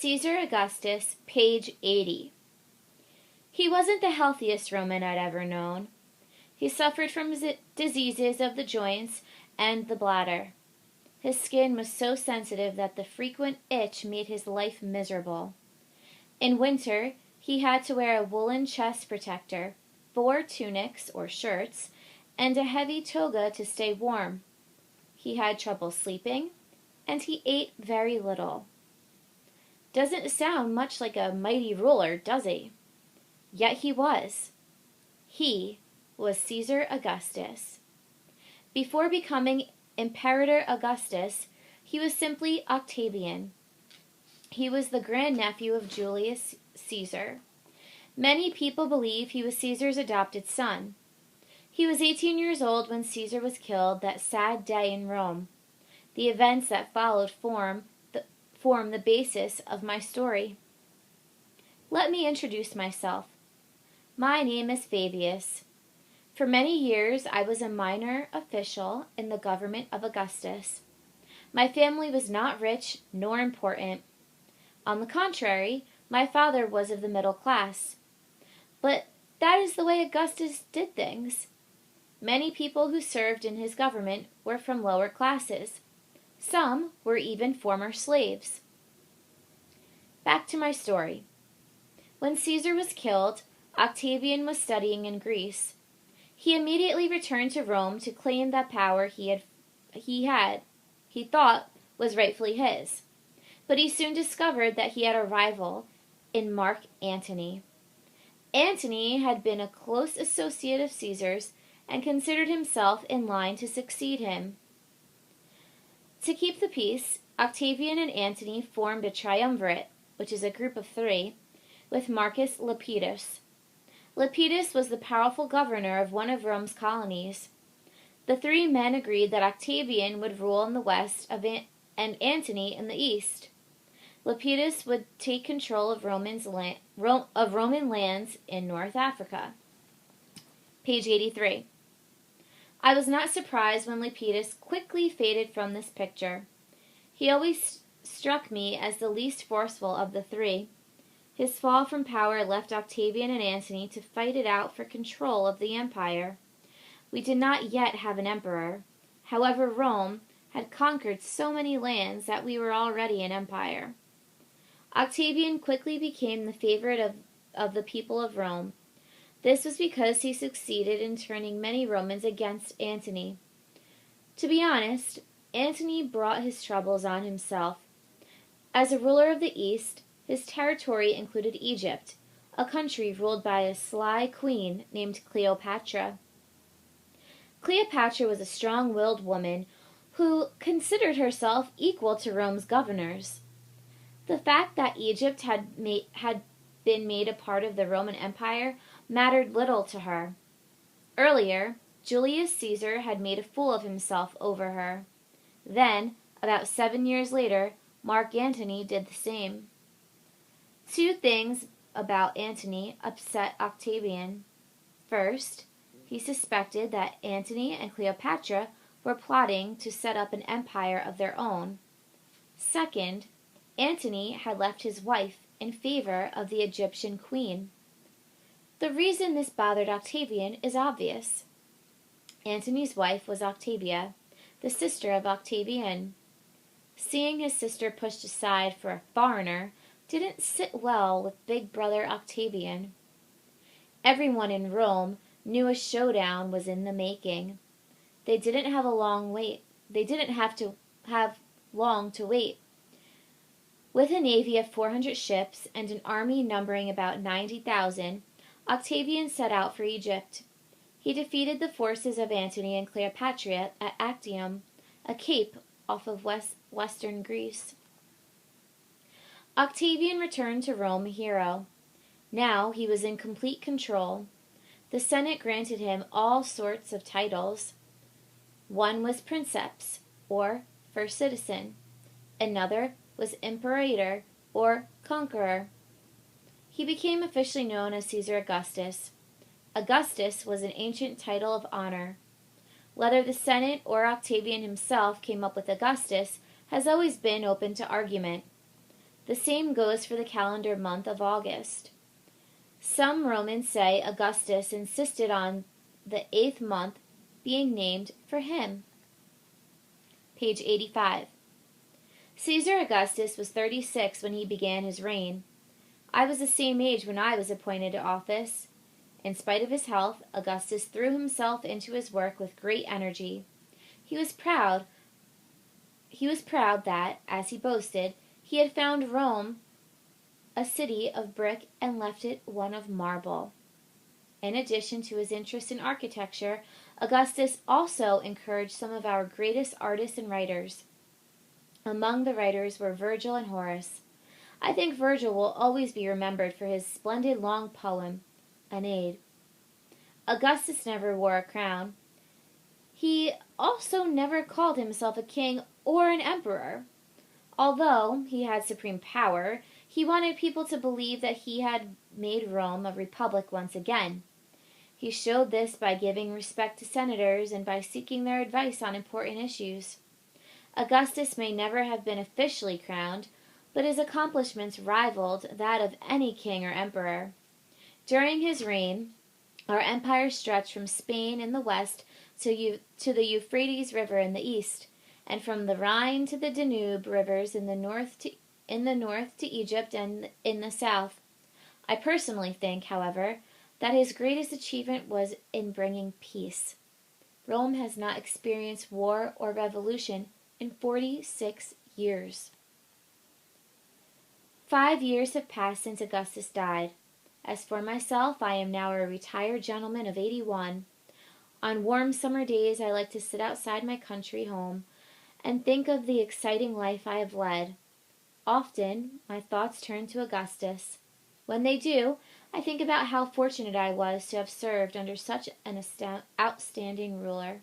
Caesar Augustus, page 80. He wasn't the healthiest Roman I'd ever known. He suffered from diseases of the joints and the bladder. His skin was so sensitive that the frequent itch made his life miserable. In winter, he had to wear a woolen chest protector, 4 tunics or shirts, and a heavy toga to stay warm. He had trouble sleeping, and he ate very little. Doesn't sound much like a mighty ruler, does he? Yet he was. He was Caesar Augustus. Before becoming Imperator Augustus, he was simply Octavian. He was the grandnephew of Julius Caesar. Many people believe he was Caesar's adopted son. He was 18 years old when Caesar was killed that sad day in Rome. The events that followed form the basis of my story. Let me introduce myself. My name is Fabius. For many years, I was a minor official in the government of Augustus. My family was not rich nor important. On the contrary, my father was of the middle class. But that is the way Augustus did things. Many people who served in his government were from lower classes. Some were even former slaves. Back to my story. When Caesar was killed, Octavian was studying in Greece. He immediately returned to Rome to claim that power he thought was rightfully his. But he soon discovered that he had a rival in Mark Antony. Antony had been a close associate of Caesar's and considered himself in line to succeed him. To keep the peace, Octavian and Antony formed a triumvirate, which is a group of 3, with Marcus Lepidus. Lepidus was the powerful governor of one of Rome's colonies. The 3 men agreed that Octavian would rule in the west and Antony in the east. Lepidus would take control of Roman lands in North Africa. Page 83. I was not surprised when Lepidus quickly faded from this picture. He always struck me as the least forceful of the 3. His fall from power left Octavian and Antony to fight it out for control of the empire. We did not yet have an emperor. However, Rome had conquered so many lands that we were already an empire. Octavian quickly became the favorite of the people of Rome. This was because he succeeded in turning many Romans against Antony. To be honest, Antony brought his troubles on himself. As a ruler of the East, his territory included Egypt, a country ruled by a sly queen named Cleopatra. Cleopatra was a strong-willed woman who considered herself equal to Rome's governors. The fact that Egypt had been made a part of the Roman Empire mattered little to her. Earlier, Julius Caesar had made a fool of himself over her. Then, about 7 years later, Mark Antony did the same. 2 things about Antony upset Octavian. First, he suspected that Antony and Cleopatra were plotting to set up an empire of their own. Second, Antony had left his wife in favor of the Egyptian queen. The reason this bothered Octavian is obvious. Antony's wife was Octavia, the sister of Octavian. Seeing his sister pushed aside for a foreigner didn't sit well with big brother Octavian. Everyone in Rome knew a showdown was in the making. They didn't have long to wait. With a navy of 400 ships and an army numbering about 90,000, Octavian set out for Egypt. He defeated the forces of Antony and Cleopatra at Actium, a cape off of western Greece. Octavian returned to Rome a hero. Now he was in complete control. The Senate granted him all sorts of titles. One was princeps, or first citizen. Another was imperator, or conqueror. He became officially known as Caesar Augustus. Augustus was an ancient title of honor. Whether the Senate or Octavian himself came up with Augustus has always been open to argument. The same goes for the calendar month of August. Some Romans say Augustus insisted on the 8th month being named for him. Page 85. Caesar Augustus was 36 when he began his reign. I was the same age when I was appointed to office. In spite of his health, Augustus threw himself into his work with great energy. He was proud that, as he boasted, he had found Rome a city of brick and left it one of marble. In addition to his interest in architecture, Augustus also encouraged some of our greatest artists and writers. Among the writers were Virgil and Horace. I think Virgil will always be remembered for his splendid long poem, Aeneid. Augustus never wore a crown. He also never called himself a king or an emperor. Although he had supreme power, he wanted people to believe that he had made Rome a republic once again. He showed this by giving respect to senators and by seeking their advice on important issues. Augustus may never have been officially crowned, but his accomplishments rivaled that of any king or emperor. During his reign, our empire stretched from Spain in the west to the Euphrates River in the east, and from the Rhine to the Danube rivers in the north to Egypt and in the south. I personally think, however, that his greatest achievement was in bringing peace. Rome has not experienced war or revolution in 46 years. 5 years have passed since Augustus died. As for myself, I am now a retired gentleman of 81. On warm summer days, I like to sit outside my country home and think of the exciting life I have led. Often, my thoughts turn to Augustus. When they do, I think about how fortunate I was to have served under such an outstanding ruler.